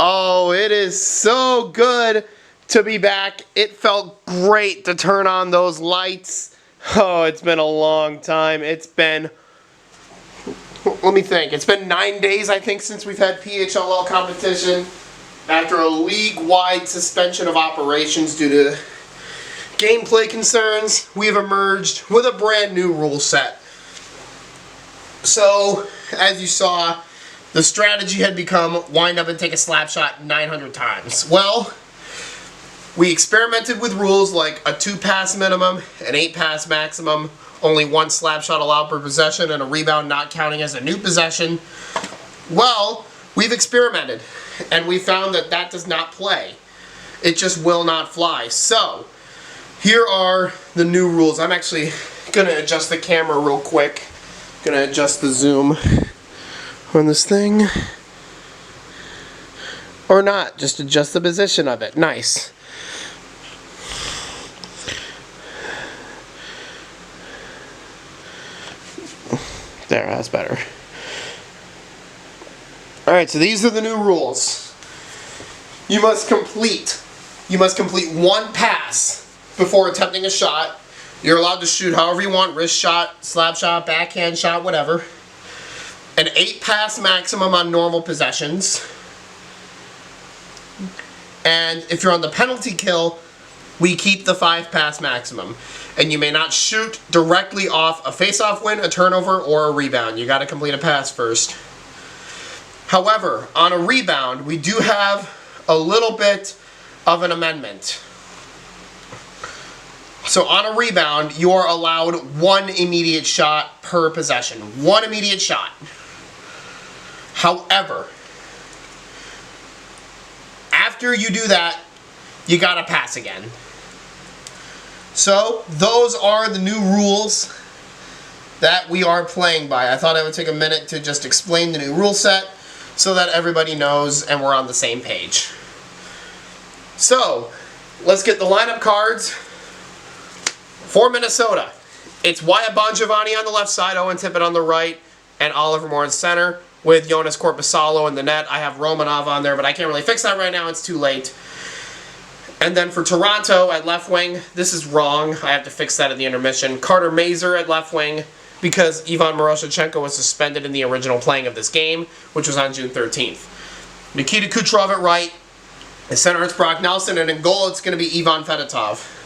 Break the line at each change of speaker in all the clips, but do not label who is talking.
Oh, it is so good to be back. It felt great to turn on those lights. Oh, it's been a long time. It's been, let me think, it's been 9 days, I think, since we've had PHLL competition. After a league-wide suspension of operations due to gameplay concerns, we have emerged with a brand new rule set. So, as you saw, the strategy had become wind up and take a slap shot 900 times. Well, we experimented with rules like a 2-pass minimum, an 8-pass maximum, only 1 slap shot allowed per possession, and a rebound not counting as a new possession. Well, we've experimented, and we found that that does not play. It just will not fly. So, here are the new rules. I'm actually going to adjust the camera real quick. Going to adjust the zoom on this thing. Or not, just adjust the position of it. Nice. There, that's better. Alright, so these are the new rules. You must complete 1 pass before attempting a shot. You're allowed to shoot however you want, wrist shot, slap shot, backhand shot, whatever. An 8-pass maximum on normal possessions. And if you're on the penalty kill, we keep the 5-pass maximum. And you may not shoot directly off a face-off win, a turnover, or a rebound. You gotta complete a pass first. However, on a rebound, we do have a little bit of an amendment. So on a rebound, you are allowed 1 immediate shot per possession. 1 immediate shot. However, after you do that, you gotta pass again. So, those are the new rules that we are playing by. I thought I would take a minute to just explain the new rule set so that everybody knows and we're on the same page. So, let's get the lineup cards for Minnesota. It's Wyatt Bongiovanni on the left side, Owen Tippett on the right, and Oliver Moore in center, with Jonas Korpisalo in the net. I have Romanov on there, but I can't really fix that right now. It's too late. And then for Toronto at left wing, this is wrong. I have to fix that at the intermission. Carter Mazur at left wing, because Ivan Miroshnichenko was suspended in the original playing of this game, which was on June 13th. Nikita Kucherov at right. In center, it's Brock Nelson, and in goal, it's going to be Ivan Fedotov.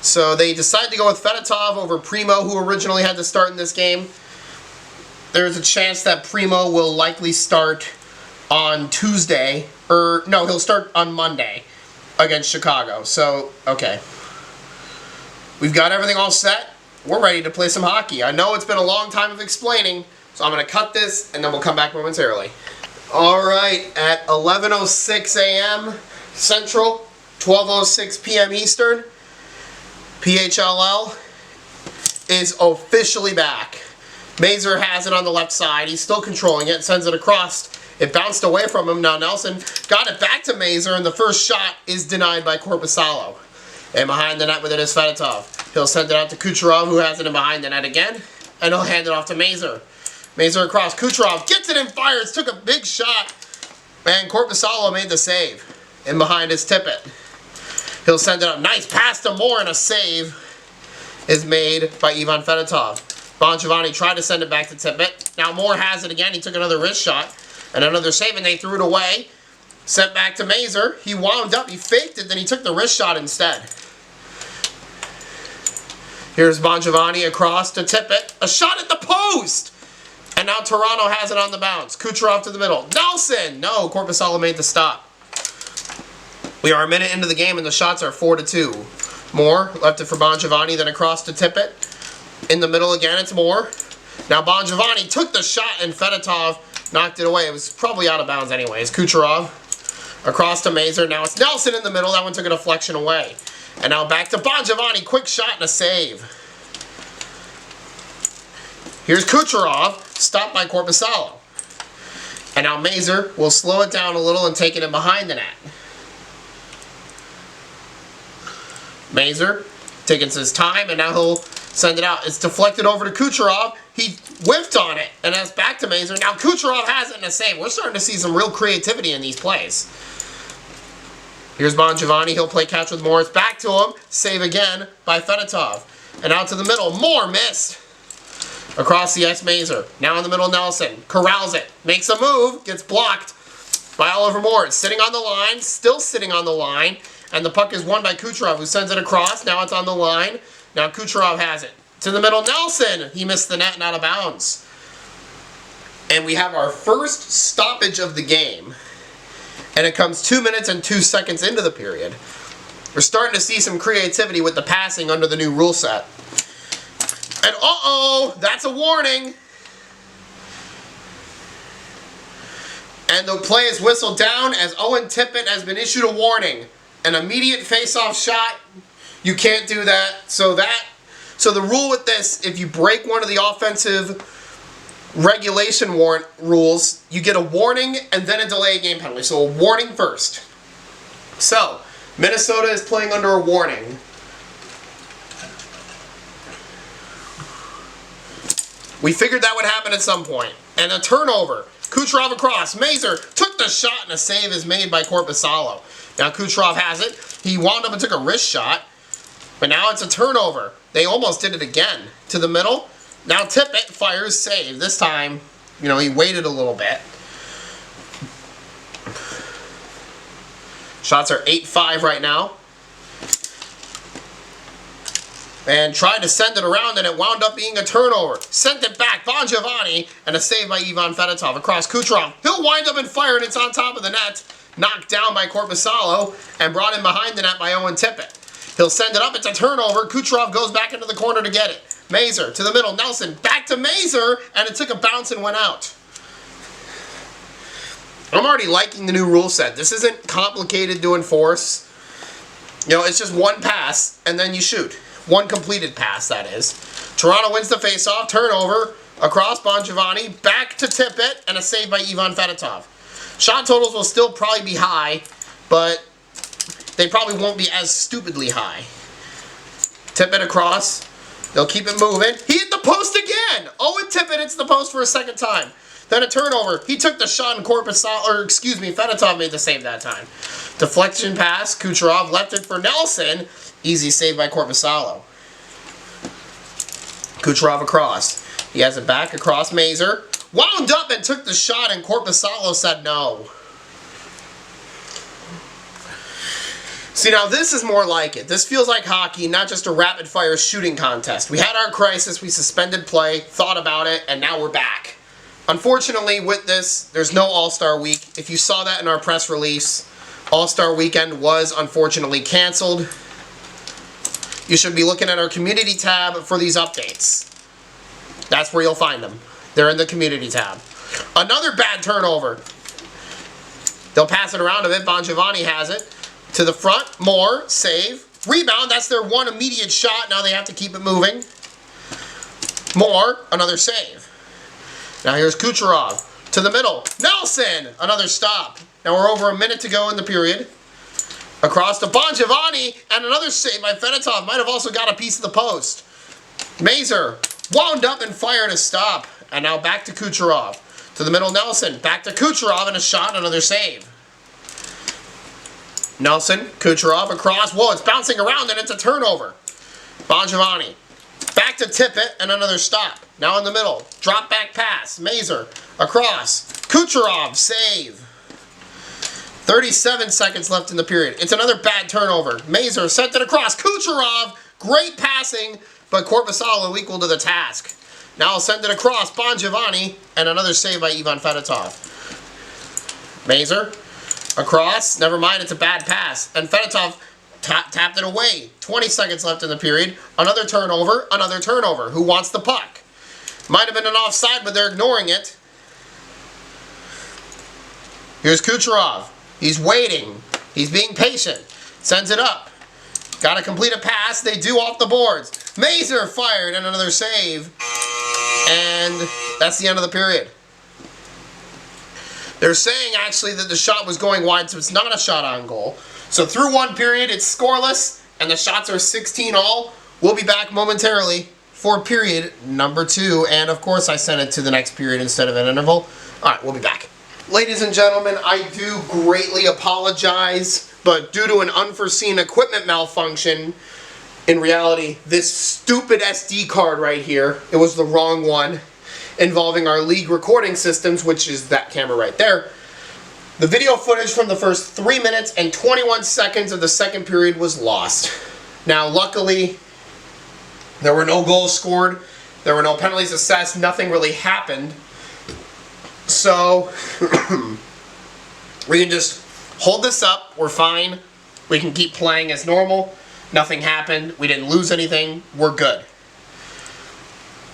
So they decided to go with Fedotov over Primo, who originally had to start in this game. There's a chance that Primo will likely start on Tuesday, or no, he'll start on Monday against Chicago. So, okay. We've got everything all set. We're ready to play some hockey. I know it's been a long time of explaining, so I'm going to cut this, and then we'll come back momentarily. Alright, at 11:06 a.m. Central, 12:06 p.m. Eastern, PHLL is officially back. Mazur has it on the left side. He's still controlling it, sends it across. It bounced away from him. Now Nelson got it back to Mazur, and the first shot is denied by Korpisalo. And behind the net with it is Fedotov. He'll send it out to Kucherov, who has it in behind the net again, and he'll hand it off to Mazur. Mazur across. Kucherov gets it and fires. Took a big shot, and Korpisalo made the save. In behind is Tippett. He'll send it up. Nice pass to Moore, and a save is made by Ivan Fedotov. Bongiovanni tried to send it back to Tippett. Now Moore has it again. He took another wrist shot and another save, and they threw it away. Sent back to Mazur. He wound up. He faked it, then he took the wrist shot instead. Here's Bongiovanni across to Tippett. A shot at the post! And now Toronto has it on the bounce. Kucherov to the middle. Nelson! No, Korpisalo made the stop. We are a minute into the game, and the shots are 4-2. Moore left it for Bongiovanni, then across to Tippett. In the middle again, it's Moore. Now Bongiovanni took the shot, and Fedotov knocked it away. It was probably out of bounds anyways. Kucherov across to Mazur. Now it's Nelson in the middle. That one took a deflection away. And now back to Bongiovanni. Quick shot and a save. Here's Kucherov, stopped by Korpisalo. And now Mazur will slow it down a little and take it in behind the net. Mazur taking his time, and now he'll send it out. It's deflected over to Kucherov. He whiffed on it, and that's back to Mazur. Now Kucherov has it in a save. We're starting to see some real creativity in these plays. Here's Bongiovanni. He'll play catch with Morris. Back to him. Save again by Fedotov. And out to the middle. Moore missed. Across the ice, Mazur. Now in the middle, Nelson. Corrals it. Makes a move. Gets blocked by Oliver Moore. It's sitting on the line. Still sitting on the line. And the puck is won by Kucherov, who sends it across. Now it's on the line. Now Kucherov has it. To the middle, Nelson. He missed the net and out of bounds. And we have our first stoppage of the game. And it comes 2 minutes and 2 seconds into the period. We're starting to see some creativity with the passing under the new rule set. And uh-oh, that's a warning. And the play is whistled down as Owen Tippett has been issued a warning. An immediate face-off shot, you can't do that. So the rule with this, if you break one of the offensive regulation rules, you get a warning and then a delay game penalty. So a warning first. So, Minnesota is playing under a warning. We figured that would happen at some point. And a turnover. Kucherov across. Mazur took the shot and a save is made by Korpisalo. Now Kucherov has it. He wound up and took a wrist shot. But now it's a turnover. They almost did it again. To the middle. Now Tippett fires save. This time, he waited a little bit. Shots are 8-5 right now. And tried to send it around, and it wound up being a turnover. Sent it back, Bongiovanni, and a save by Ivan Fedotov across Kucherov. He'll wind up and fire, and it's on top of the net. Knocked down by Korpisalo, and brought in behind the net by Owen Tippett. He'll send it up, it's a turnover. Kucherov goes back into the corner to get it. Mazur to the middle, Nelson back to Mazur, and it took a bounce and went out. I'm already liking the new rule set. This isn't complicated to enforce. It's just one pass, and then you shoot. One completed pass, that is. Toronto wins the faceoff, turnover, across Bongiovanni, back to Tippett, and a save by Ivan Fedotov. Shot totals will still probably be high, but they probably won't be as stupidly high. Tippett across. They'll keep it moving. He hit the post again! Owen Tippett hits the post for a second time. Then a turnover. He took the shot and Fedotov made the save that time. Deflection pass. Kucherov left it for Nelson. Easy save by Korpisalo. Kucherov across. He has it back across Mazur. Wound up and took the shot and Korpisalo said no. See, now this is more like it. This feels like hockey, not just a rapid-fire shooting contest. We had our crisis, we suspended play, thought about it, and now we're back. Unfortunately, with this, there's no All-Star Week. If you saw that in our press release, All-Star Weekend was unfortunately canceled. You should be looking at our community tab for these updates. That's where you'll find them. They're in the community tab. Another bad turnover. They'll pass it around a bit. Bongiovanni has it. To the front, Moore, save. Rebound, that's their one immediate shot. Now they have to keep it moving. Moore, another save. Now here's Kucherov. To the middle, Nelson, another stop. Now we're over a minute to go in the period. Across to Bongiovanni, and another save by Fedotov. Might have also got a piece of the post. Mazur wound up and fired a stop. And now back to Kucherov. To the middle, Nelson. Back to Kucherov, and a shot, another save. Nelson, Kucherov across. Whoa, it's bouncing around and it's a turnover. Bongiovanni. Back to Tippett and another stop. Now in the middle. Drop back pass. Mazur across. Kucherov, save. 37 seconds left in the period. It's another bad turnover. Mazur sent it across. Kucherov, great passing, but Korpisalo equal to the task. Now I'll send it across. Bongiovanni and another save by Ivan Fedotov. Mazur. Across, never mind, it's a bad pass. And Fedotov tapped it away. 20 seconds left in the period. Another turnover, another turnover. Who wants the puck? Might have been an offside, but they're ignoring it. Here's Kucherov. He's waiting. He's being patient. Sends it up. Got to complete a pass. They do off the boards. Mazur fired and another save. And that's the end of the period. They're saying, actually, that the shot was going wide, so it's not a shot on goal. So through one period, it's scoreless, and the shots are 16 all. We'll be back momentarily for period number 2. And of course I sent it to the next period instead of an interval. Alright, we'll be back. Ladies and gentlemen, I do greatly apologize, but due to an unforeseen equipment malfunction, in reality, this stupid SD card right here, it was the wrong one, involving our league recording systems, which is that camera right there. The video footage from the first 3 minutes and 21 seconds of the second period was lost. Now, luckily, there were no goals scored, there were no penalties assessed, nothing really happened. So, we can just hold this up, we're fine. We can keep playing as normal. Nothing happened, we didn't lose anything, we're good.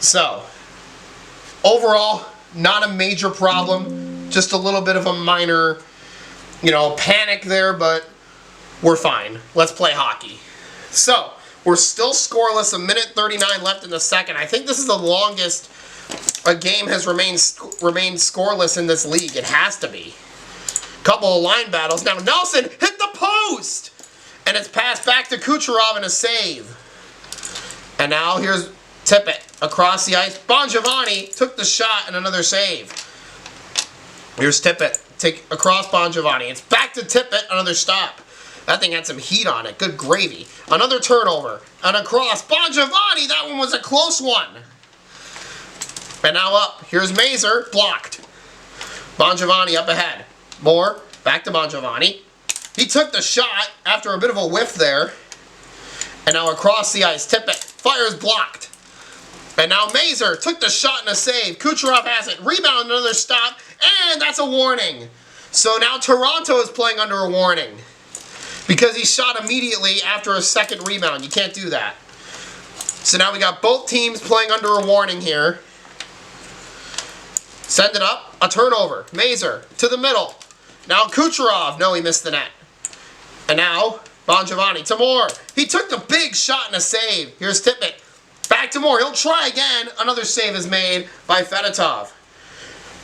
So, overall, not a major problem, just a little bit of a minor, panic there, but we're fine. Let's play hockey. So, we're still scoreless, 1:39 left in the second. I think this is the longest a game has remained scoreless in this league. It has to be. Couple of line battles. Now Nelson hit the post! And it's passed back to Kucherov and a save. And now here's Tippett across the ice. Bongiovanni took the shot and another save. Here's Tippett. Take across Bongiovanni. It's back to Tippett, another stop. That thing had some heat on it. Good gravy. Another turnover. And across. Bongiovanni, that one was a close one. And now up. Here's Mazur. Blocked. Bongiovanni up ahead. More. Back to Bongiovanni. He took the shot after a bit of a whiff there. And now across the ice. Tippett. Fires blocked. And now Mazur took the shot and a save. Kucherov has it. Rebound, another stop. And that's a warning. So now Toronto is playing under a warning. Because he shot immediately after a second rebound. You can't do that. So now we got both teams playing under a warning here. Send it up. A turnover. Mazur to the middle. Now Kucherov. No, he missed the net. And now Bongiovanni to Moore. He took the big shot and a save. Here's Tippett. Back to Moore. He'll try again. Another save is made by Fedotov.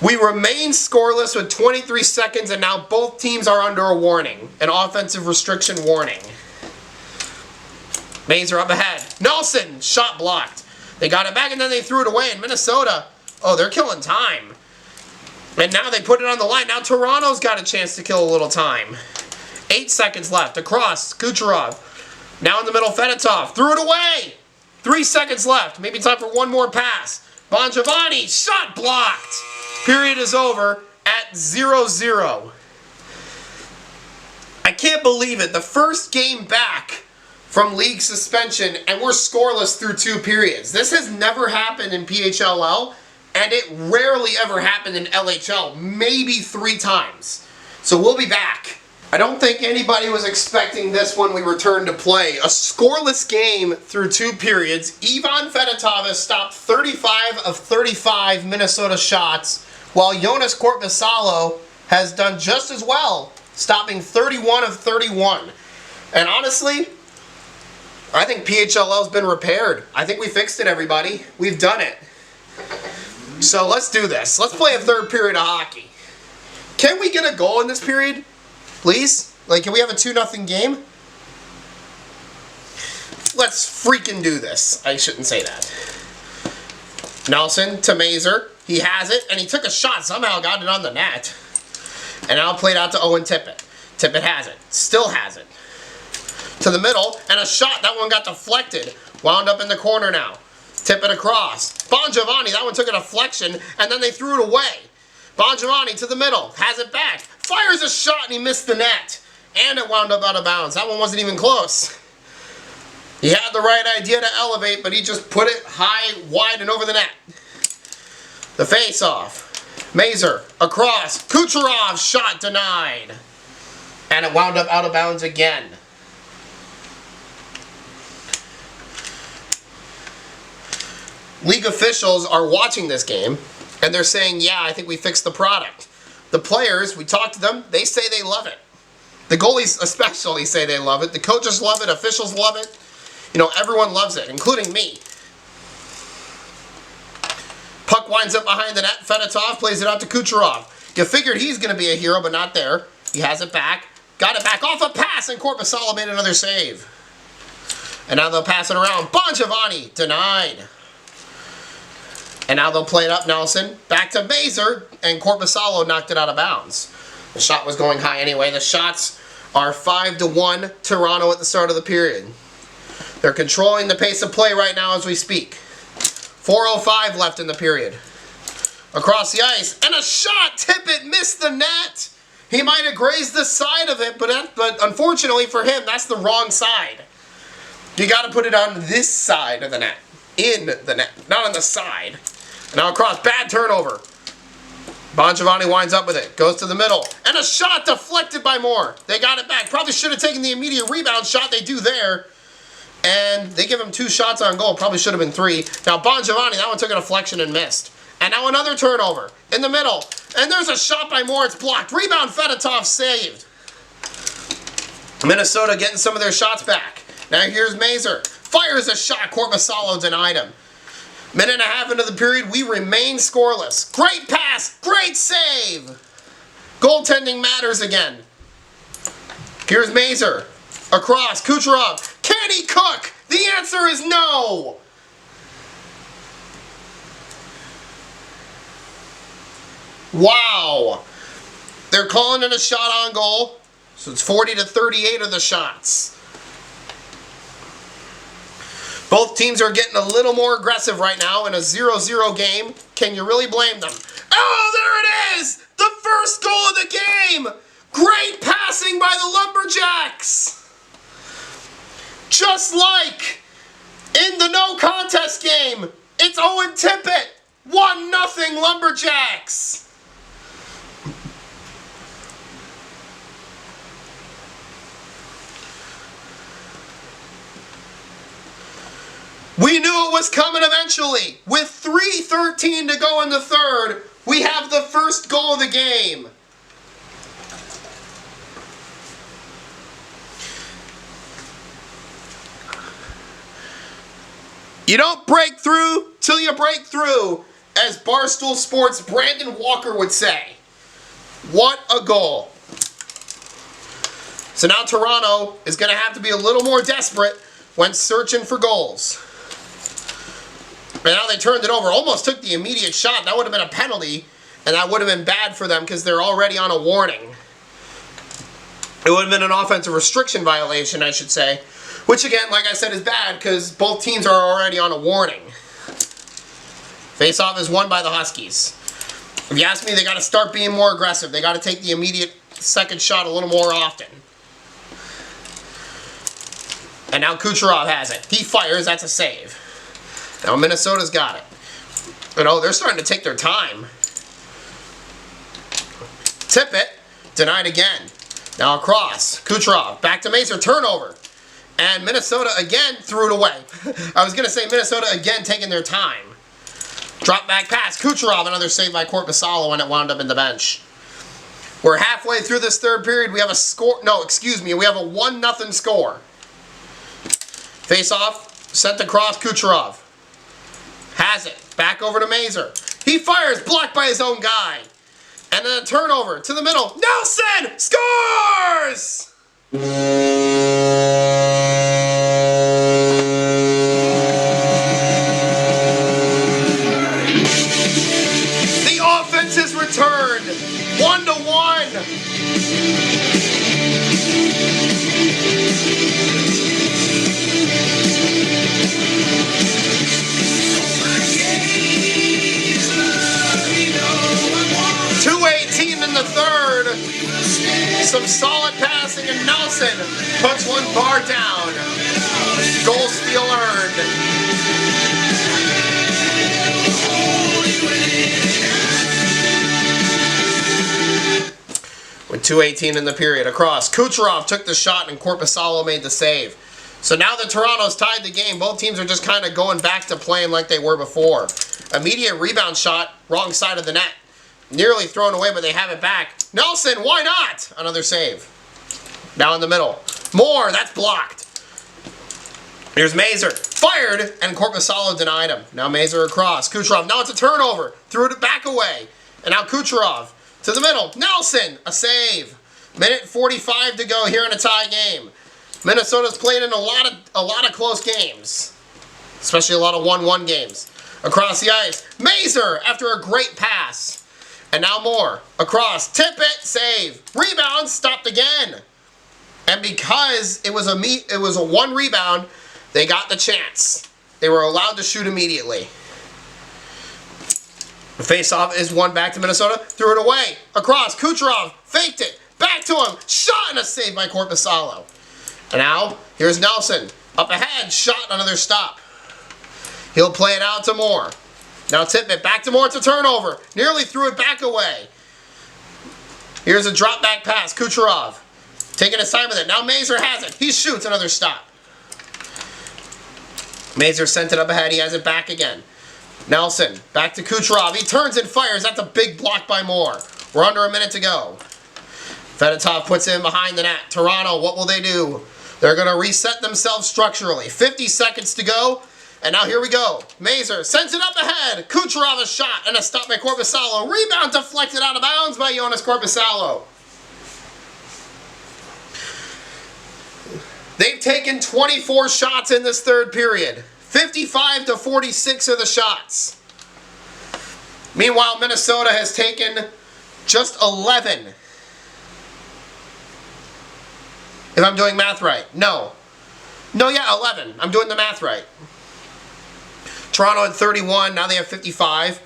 We remain scoreless with 23 seconds, and now both teams are under a warning. An offensive restriction warning. Mazur up ahead. Nelson, shot blocked. They got it back, and then they threw it away. In Minnesota, oh, they're killing time. And now they put it on the line. Now Toronto's got a chance to kill a little time. 8 seconds left. Across, Kucherov. Now in the middle, Fedotov. Threw it away. 3 seconds left. Maybe time for one more pass. Bongiovanni, shot blocked. Period is over at 0-0. I can't believe it. The first game back from league suspension, and we're scoreless through 2 periods. This has never happened in PHLL, and it rarely ever happened in LHL. Maybe 3 times. So we'll be back. I don't think anybody was expecting this when we returned to play. A scoreless game through 2 periods. Ivan Fedotov has stopped 35 of 35 Minnesota shots, while Jonas Korpisalo has done just as well, stopping 31 of 31. And honestly, I think PHLL's been repaired. I think we fixed it, everybody. We've done it. So let's do this. Let's play a 3rd period of hockey. Can we get a goal in this period? Please? Can we have a 2-0 game? Let's freaking do this. I shouldn't say that. Nelson to Mazur. He has it, and he took a shot. Somehow got it on the net. And now played out to Owen Tippett. Tippett has it. Still has it. To the middle, and a shot. That one got deflected. Wound up in the corner now. Tippett across. Bongiovanni, that one took a deflection, and then they threw it away. Bongiovanni to the middle. Has it back. Fires a shot, and he missed the net. And it wound up out of bounds. That one wasn't even close. He had the right idea to elevate, but he just put it high, wide, and over the net. The face-off. Mazur across. Kucherov shot denied. And it wound up out of bounds again. League officials are watching this game, and they're saying, yeah, I think we fixed the product. The players, we talked to them, they say they love it. The goalies especially say they love it. The coaches love it. Officials love it. Everyone loves it, including me. Puck winds up behind the net. Fedotov plays it out to Kucherov. You figured he's going to be a hero, but not there. He has it back. Got it back off a pass, and Korpisalo made another save. And now they'll pass it around. Bongiovanni denied. And now they'll play it up, Nelson. Back to Mazur, and Korpisalo knocked it out of bounds. The shot was going high anyway. The shots are 5-1 Toronto at the start of the period. They're controlling the pace of play right now as we speak. 4:05 left in the period. Across the ice, and a shot! Tippett missed the net! He might have grazed the side of it, but unfortunately for him, that's the wrong side. You got to put it on this side of the net. In the net, not on the side. Now across, bad turnover. Bongiovanni winds up with it, goes to the middle, and a shot deflected by Moore. They got it back. Probably should have taken the immediate rebound shot. They do there. And they give him 2 shots on goal. Probably should have been 3. Now Bongiovanni, that one took a deflection and missed. And now another turnover in the middle. And there's a shot by Moore. It's blocked. Rebound, Fedotov saved. Minnesota getting some of their shots back. Now here's Mazur. Fires a shot. Korpisalo denied him. Minute and a half into the period, we remain scoreless. Great pass. Great save. Goaltending matters again. Here's Mazur. Across. Kucherov. Can he cook? The answer is no. Wow. They're calling it a shot on goal. So it's 40-38 of the shots. Both teams are getting a little more aggressive right now in a 0-0 game. Can you really blame them? Oh, there it is! The first goal of the game! Great passing by the Lumberjacks! Just like in the no contest game, it's Owen Tippett. 1-0 Lumberjacks. We knew it was coming eventually. With 3:13 to go in the third, we have the first goal of the game. You don't break through till you break through, as Barstool Sports' Brandon Walker would say. What a goal. So now Toronto is going to have to be a little more desperate when searching for goals. And now they turned it over, almost took the immediate shot. That would have been a penalty, and that would have been bad for them because they're already on a warning. It would have been an offensive restriction violation, I should say. Which, again, like I said, is bad because both teams are already on a warning. Face-off is won by the Huskies. If you ask me, they got to start being more aggressive. They got to take the immediate second shot a little more often. And now Kucherov has it. He fires. That's a save. Now Minnesota's got it. You know, they're starting to take their time. Tippett denied again. Now across. Kucherov. Back to Mazur. Turnover. And Minnesota again threw it away. I was going to say Minnesota again taking their time. Drop back pass. Kucherov, another save by Korpisalo, and it wound up in the bench. We're halfway through this third period. We have a score. No, excuse me. We have a 1-0 score. Face off. Sent across. Kucherov. Has it. Back over to Mazur. He fires. Blocked by his own guy. And then a turnover to the middle. Nelson scores! The offense is returned. 1-1. In the third, some solid passing, and Nelson puts one bar down. Goal steal earned. With 2:18 in the period, across. Kucherov took the shot and Korpisalo made the save. So now that Toronto's tied the game, both teams are just kind of going back to playing like they were before. Immediate rebound shot, wrong side of the net. Nearly thrown away, but they have it back. Nelson, why not? Another save. Now in the middle. Moore, that's blocked. Here's Mazur. Fired, and Korpisalo denied him. Now Mazur across. Kucherov, now it's a turnover. Threw it back away. And now Kucherov to the middle. Nelson, a save. Minute 45 to go here in a tie game. Minnesota's played in a lot of close games. Especially a lot of 1-1 games. Across the ice. Mazer after a great pass. And now Moore. Across. Tippett. Save. Rebound. Stopped again. And because it was a one rebound, they got the chance. They were allowed to shoot immediately. The face-off is won back to Minnesota. Threw it away. Across. Kucherov. Faked it. Back to him. Shot and a save by Korpisalo. And now, here's Nelson. Up ahead. Shot, another stop. He'll play it out to Moore. Now Tippett. Back to Moore. It's a turnover. Nearly threw it back away. Here's a drop back pass. Kucherov. Taking his time with it. Now Mazer has it. He shoots, another stop. Mazer sent it up ahead. He has it back again. Nelson, back to Kucherov. He turns and fires. That's a big block by Moore. We're under a minute to go. Fedotov puts it in behind the net. Toronto, what will they do? They're going to reset themselves structurally. 50 seconds to go. And now here we go. Mazer sends it up ahead. Kucherov a shot and a stop by Korpisalo. Rebound deflected out of bounds by Jonas Korpisalo. They've taken 24 shots in this third period. 55 to 46 are the shots. Meanwhile, Minnesota has taken just 11. If I'm doing math right. No, yeah, 11. I'm doing the math right. Toronto had 31, now they have 55.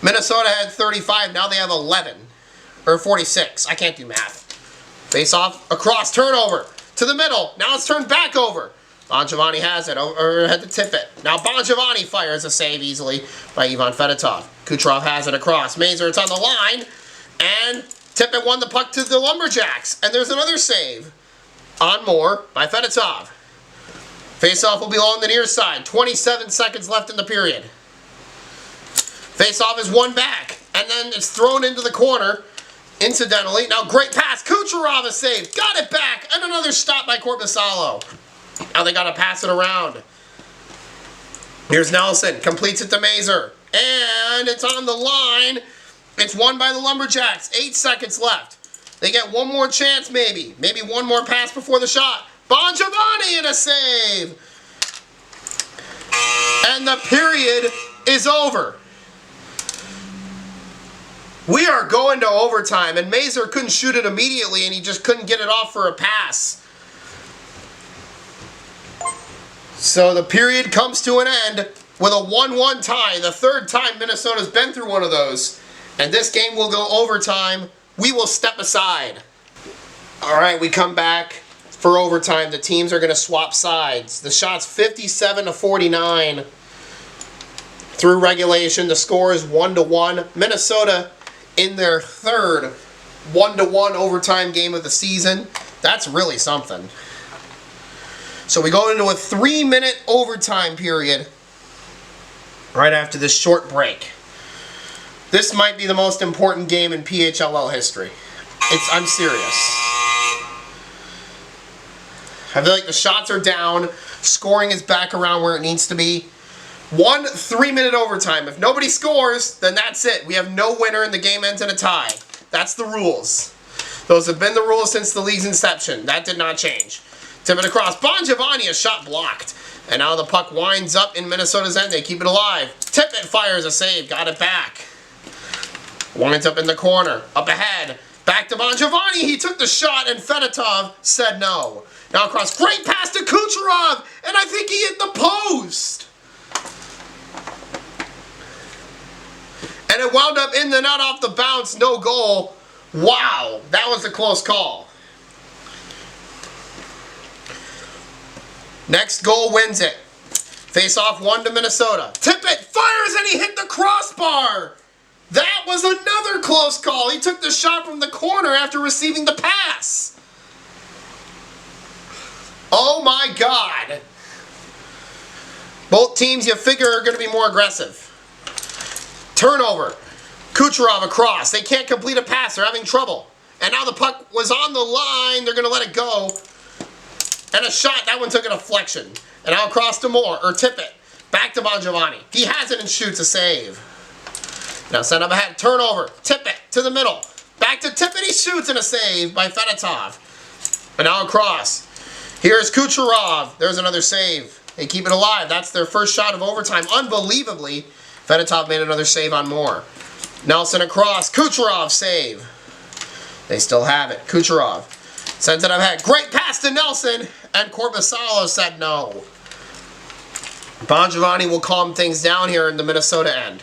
Minnesota had 35, now they have 11. Or 46. I can't do math. Face off, across, turnover. To the middle. Now it's turned back over. Bongiovanni has it. Overhead to Tippett. Now Bongiovanni fires a save easily by Ivan Fedotov. Kucherov has it across. Mazer, it's on the line. And Tippett won the puck to the Lumberjacks. And there's another save on Moore by Fedotov. Face-off will be along the near side. 27 seconds left in the period. Face-off is won back. And then it's thrown into the corner. Incidentally, now great pass. Kucherov is saved. Got it back. And another stop by Korpisalo. Now they got to pass it around. Here's Nelson. Completes it to Mazer. And it's on the line. It's won by the Lumberjacks. 8 seconds left. They get one more chance maybe. Maybe one more pass before the shot. Bongiovanni in a save. And the period is over. We are going to overtime, and Mazer couldn't shoot it immediately, and he just couldn't get it off for a pass. So the period comes to an end with a 1-1 tie, the third time Minnesota's been through one of those. And this game will go overtime. We will step aside. All right, we come back for overtime. The teams are going to swap sides. The shot's 57 to 49. Through regulation, the score is 1-1. Minnesota in their third 1-1 overtime game of the season. That's really something. So we go into a 3-minute overtime period right after this short break. This might be the most important game in PHLL history. I'm serious. I feel like the shots are down. Scoring is back around where it needs to be. 1 3-minute overtime. If nobody scores, then that's it. We have no winner and the game ends in a tie. That's the rules. Those have been the rules since the league's inception. That did not change. Tip it across. Bongiovanni, a shot blocked. And now the puck winds up in Minnesota's end. They keep it alive. Tippett fires a save. Got it back. Winds up in the corner. Up ahead. Back to Bongiovanni. He took the shot and Fedotov said no. Now across. Great pass to Kucherov. And I think he hit the post. And it wound up in the net off the bounce. No goal. Wow. That was a close call. Next goal wins it. Face-off 1 to Minnesota. Tippett fires and he hit the crossbar. That was another close call. He took the shot from the corner after receiving the pass. Oh my God. Both teams you figure are going to be more aggressive. Turnover. Kucherov across. They can't complete a pass. They're having trouble. And now the puck was on the line. They're going to let it go. And a shot. That one took a deflection. And now across to Moore. Or Tippett. Back to Bongiovanni. He has it and shoots a save. Now send up ahead. Turnover. Tippett to the middle. Back to Tippett. He shoots and a save by Fedotov. And now across. Here's Kucherov. There's another save. They keep it alive. That's their first shot of overtime. Unbelievably. Fedotov made another save on Moore. Nelson across. Kucherov save. They still have it. Kucherov sends it ahead. Great pass to Nelson. And Korpisalo said no. Bongiovanni will calm things down here in the Minnesota end.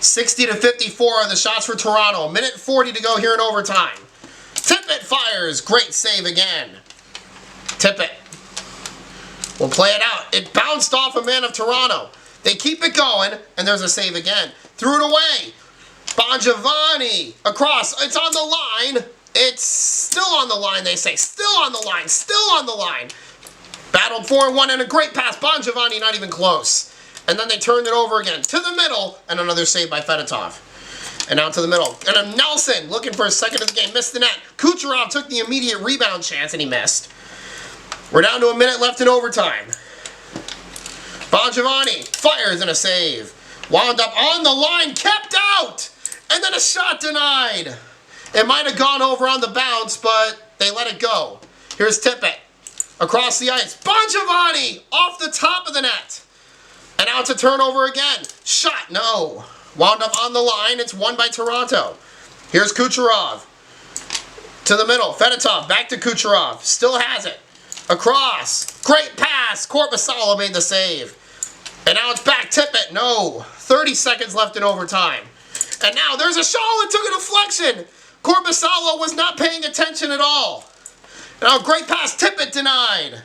60-54 are the shots for Toronto. 1:40 to go here in overtime. Tippett fires. Great save again. Tippett will play it out. It bounced off a man of Toronto. They keep it going, and there's a save again. Threw it away. Bongiovanni across. It's on the line. It's still on the line, they say. Still on the line. Still on the line. Battled 4-1 and a great pass. Bongiovanni not even close. And then they turned it over again to the middle, and another save by Fedotov. And out to the middle. And then Nelson, looking for a second of the game, missed the net. Kucherov took the immediate rebound chance, and he missed. We're down to a minute left in overtime. Bongiovanni fires and a save. Wound up on the line, kept out! And then a shot denied. It might have gone over on the bounce, but they let it go. Here's Tippett. Across the ice. Bongiovanni off the top of the net. And now it's a turnover again. Shot, no. Wound up on the line. It's won by Toronto. Here's Kucherov. To the middle. Fedotov back to Kucherov. Still has it. Across. Great pass. Korpisalo made the save. And now it's back. Tippett. No. 30 seconds left in overtime. And now there's a shot. It took a deflection. Korpisalo was not paying attention at all. Now great pass. Tippett denied.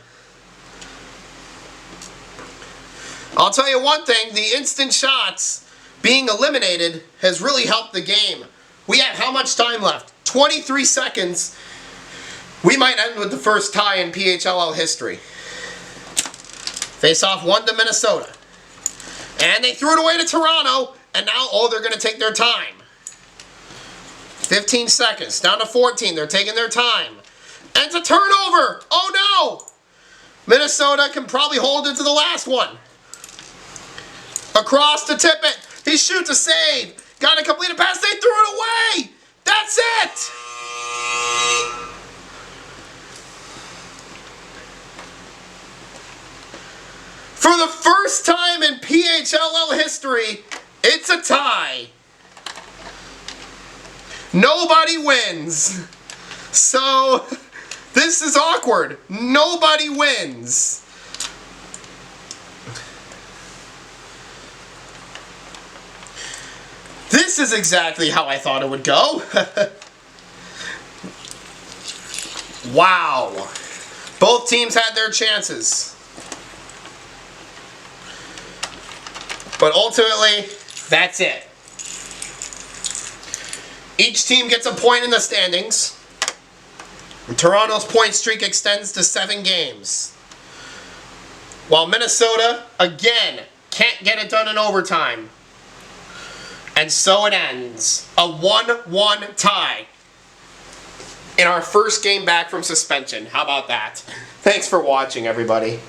I'll tell you one thing, the instant shots being eliminated has really helped the game. We have how much time left? 23 seconds. We might end with the first tie in PHLL history. Face-off 1 to Minnesota. And they threw it away to Toronto, and now, they're going to take their time. 15 seconds, down to 14, they're taking their time. And it's a turnover! Oh no! Minnesota can probably hold it to the last one. Across to Tippett. He shoots a save. Got to complete a pass. They threw it away. That's it. For the first time in PHLL history, it's a tie. Nobody wins. So, this is awkward. Nobody wins. This is exactly how I thought it would go. Wow. Both teams had their chances. But ultimately, that's it. Each team gets a point in the standings. Toronto's point streak extends to 7 games. While Minnesota, again, can't get it done in overtime. And so it ends. A 1-1 tie in our first game back from suspension. How about that? Thanks for watching, everybody.